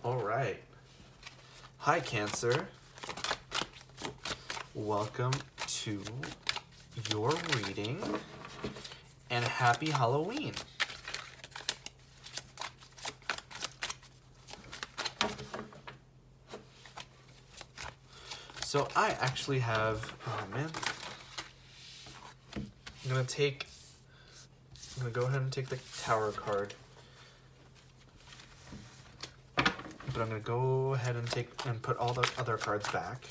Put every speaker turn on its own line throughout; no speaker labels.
All right. Hi, Cancer. Welcome to your reading and happy Halloween. So I actually have, oh man, I'm gonna go ahead and take the Tower card. But I'm gonna go ahead and put all the other cards back.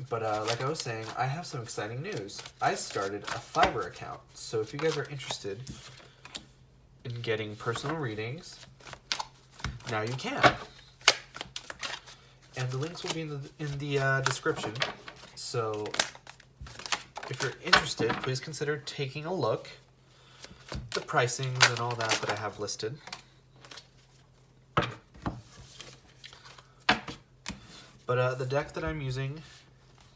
But like I was saying, I have some exciting news. I started a Fiverr account. So if you guys are interested in getting personal readings, now you can. And the links will be in the description. So if you're interested, please consider taking a look. The pricings and all that I have listed. But the deck that I'm using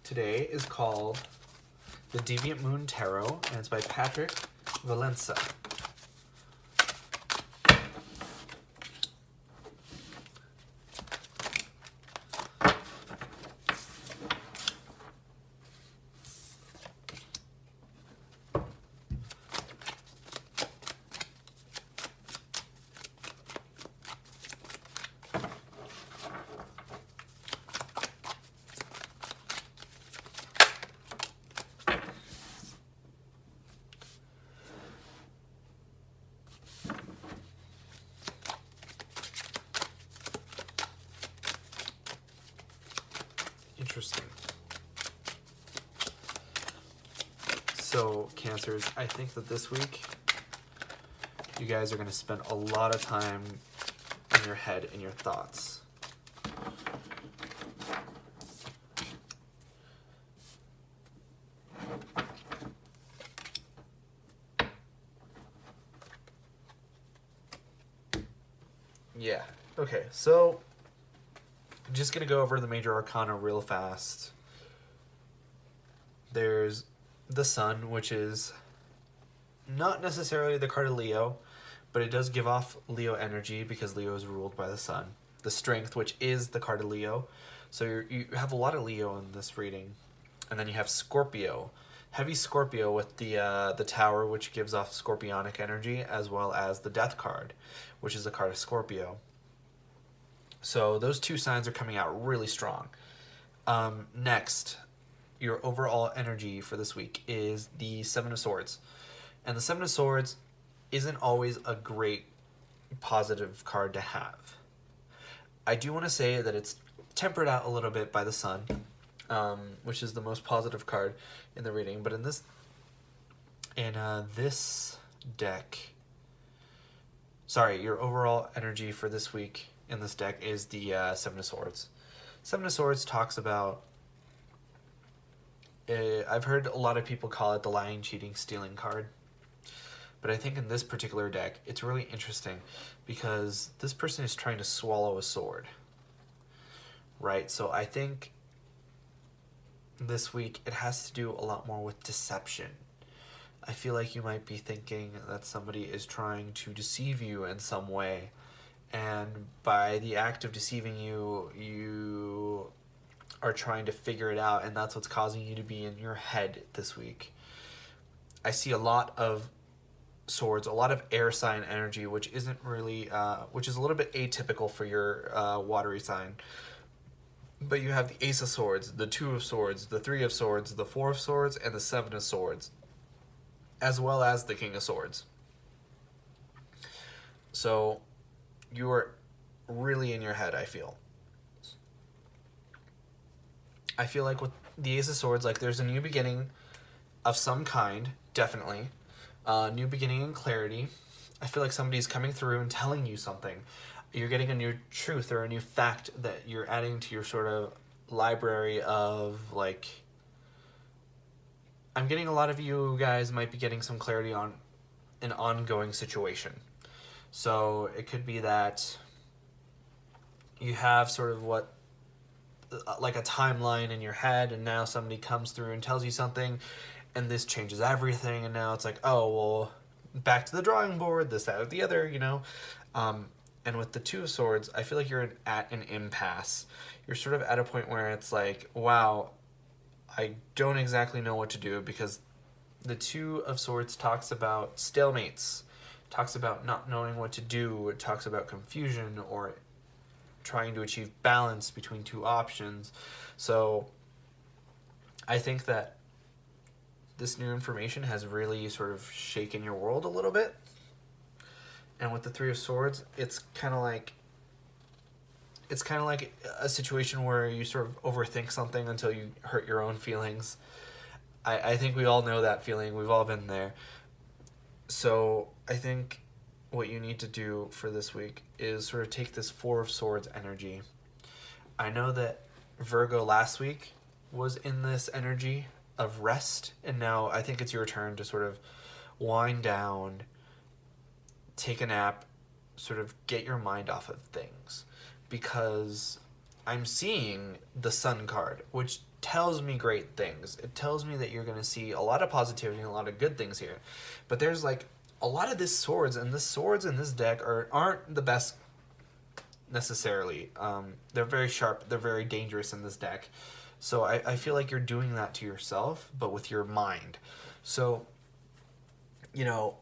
today is called the Deviant Moon Tarot, and it's by Patrick Valenza. Interesting. So, Cancers, I think that this week you guys are going to spend a lot of time in your head, in your thoughts. Yeah. Okay, so I'm just going to go over the major arcana real fast. There's the Sun, which is not necessarily the card of Leo, but it does give off Leo energy because Leo is ruled by the Sun. The Strength, which is the card of Leo. So you have a lot of Leo in this reading. And then you have Scorpio. Heavy Scorpio with the Tower, which gives off Scorpionic energy, as well as the Death card, which is a card of Scorpio. So those two signs are coming out really strong. Next, your overall energy for this week is the Seven of Swords. And the Seven of Swords isn't always a great positive card to have. I do want to say that it's tempered out a little bit by the Sun, which is the most positive card in the reading. But in this deck, sorry, your overall energy for this week in this deck is the Seven of Swords. Seven of Swords talks about, I've heard a lot of people call it the lying, cheating, stealing card. But I think in this particular deck, it's really interesting because this person is trying to swallow a sword. Right? So I think this week it has to do a lot more with deception. I feel like you might be thinking that somebody is trying to deceive you in some way. And by the act of deceiving you, you are trying to figure it out, and that's what's causing you to be in your head this week. I see a lot of swords, a lot of air sign energy, which isn't really, which is a little bit atypical for your watery sign. But you have the Ace of Swords, the Two of Swords, the Three of Swords, the Four of Swords, and the Seven of Swords, as well as the King of Swords. So you are really in your head, I feel. I feel like with the Ace of Swords, like there's a new beginning of some kind, definitely. New beginning and clarity. I feel like somebody's coming through and telling you something. You're getting a new truth or a new fact that you're adding to your sort of library of, like, I'm getting a lot of you guys might be getting some clarity on an ongoing situation. So it could be that you have sort of what, like a timeline in your head, and now somebody comes through and tells you something, and this changes everything, and now it's like, oh, well, back to the drawing board, this, that, or the other, you know? And with the Two of Swords, I feel like you're at an impasse. You're sort of at a point where it's like, wow, I don't exactly know what to do, because the Two of Swords talks about stalemates, talks about not knowing what to do, it talks about confusion or trying to achieve balance between two options. So I think that this new information has really sort of shaken your world a little bit. And with the Three of Swords, it's kind of like a situation where you sort of overthink something until you hurt your own feelings. I think we all know that feeling. We've all been there. So I think what you need to do for this week is sort of take this Four of Swords energy. I know that Virgo last week was in this energy of rest, and now I think it's your turn to sort of wind down, take a nap, sort of get your mind off of things. Because I'm seeing the Sun card, which tells me great things. It tells me that you're going to see a lot of positivity and a lot of good things here. But there's like a lot of this swords, and the swords in this deck aren't the best necessarily. They're very sharp. They're very dangerous in this deck. So I feel like you're doing that to yourself, but with your mind. So, you know,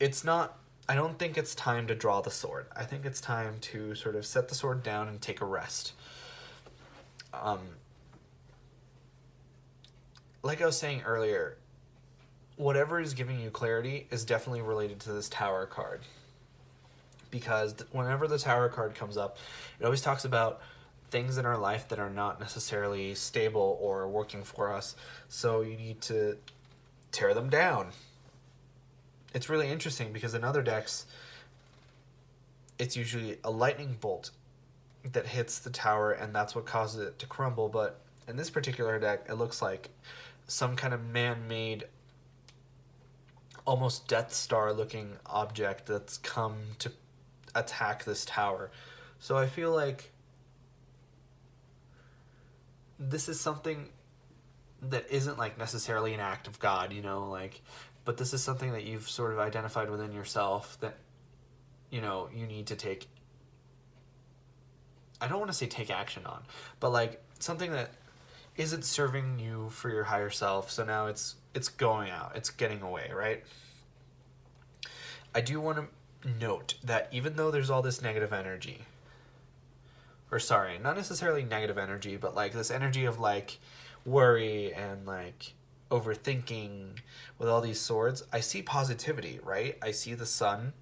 it's not... I don't think it's time to draw the sword. I think it's time to sort of set the sword down and take a rest. Like I was saying earlier, whatever is giving you clarity is definitely related to this Tower card. Because whenever the Tower card comes up, it always talks about things in our life that are not necessarily stable or working for us. So you need to tear them down. It's really interesting because in other decks, it's usually a lightning bolt that hits the tower, and that's what causes it to crumble. But in this particular deck, it looks like some kind of man-made, almost Death Star-looking object that's come to attack this tower. So I feel like this is something that isn't like necessarily an act of God, you know, like... But this is something that you've sort of identified within yourself that, you know, you need to take... I don't want to say take action on, but like something that isn't serving you for your higher self. So now it's going out. It's getting away, right? I do want to note that even though there's all this negative energy, or sorry, not necessarily negative energy, but like this energy of like worry and like overthinking with all these swords, I see positivity, right? I see the Sun,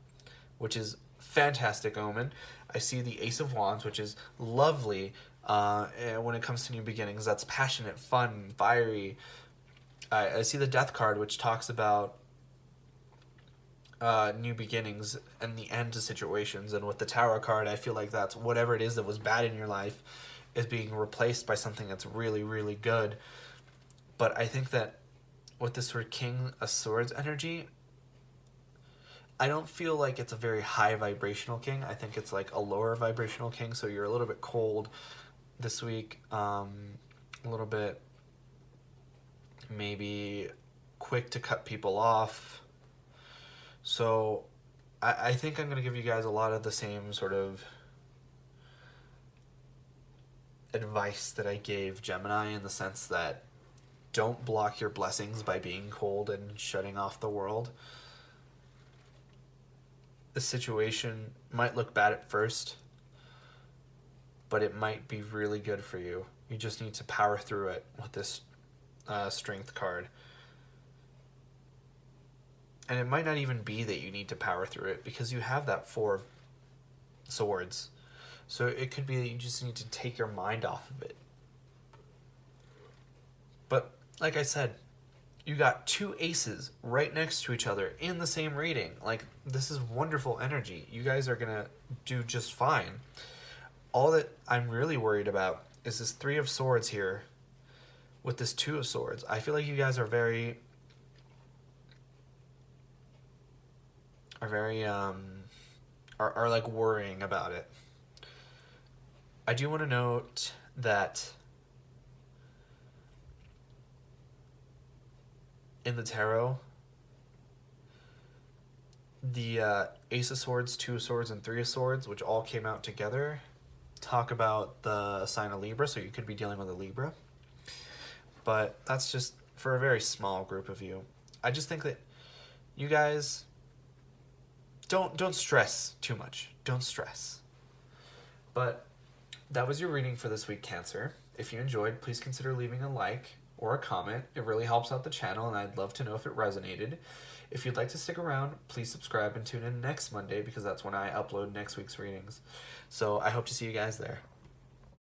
which is fantastic omen. I see the Ace of Wands, which is lovely when it comes to new beginnings. That's passionate, fun, fiery. I see the Death card, which talks about new beginnings and the end to situations. And with the Tower card, I feel like that's whatever it is that was bad in your life is being replaced by something that's really, really good. But I think that with this sort of King of Swords energy, I don't feel like it's a very high vibrational king. I think it's like a lower vibrational king, so you're a little bit cold this week, a little bit maybe quick to cut people off. So I think I'm going to give you guys a lot of the same sort of advice that I gave Gemini, in the sense that don't block your blessings by being cold and shutting off the world. The situation might look bad at first, but it might be really good for you. You just need to power through it with this strength card. And it might not even be that you need to power through it, because you have that Four of Swords. So it could be that you just need to take your mind off of it. But like I said, you got two aces right next to each other in the same reading. Like, this is wonderful energy. You guys are going to do just fine. All that I'm really worried about is this Three of Swords here with this Two of Swords. I feel like you guys are very like worrying about it. I do want to note that in the tarot, The Ace of Swords, Two of Swords, and Three of Swords, which all came out together, talk about the sign of Libra, so you could be dealing with a Libra. But that's just for a very small group of you. I just think that you guys don't stress too much. Don't stress. But that was your reading for this week, Cancer. If you enjoyed, please consider leaving a like or a comment. It really helps out the channel, and I'd love to know if it resonated. If you'd like to stick around, please subscribe and tune in next Monday, because that's when I upload next week's readings. So I hope to see you guys there.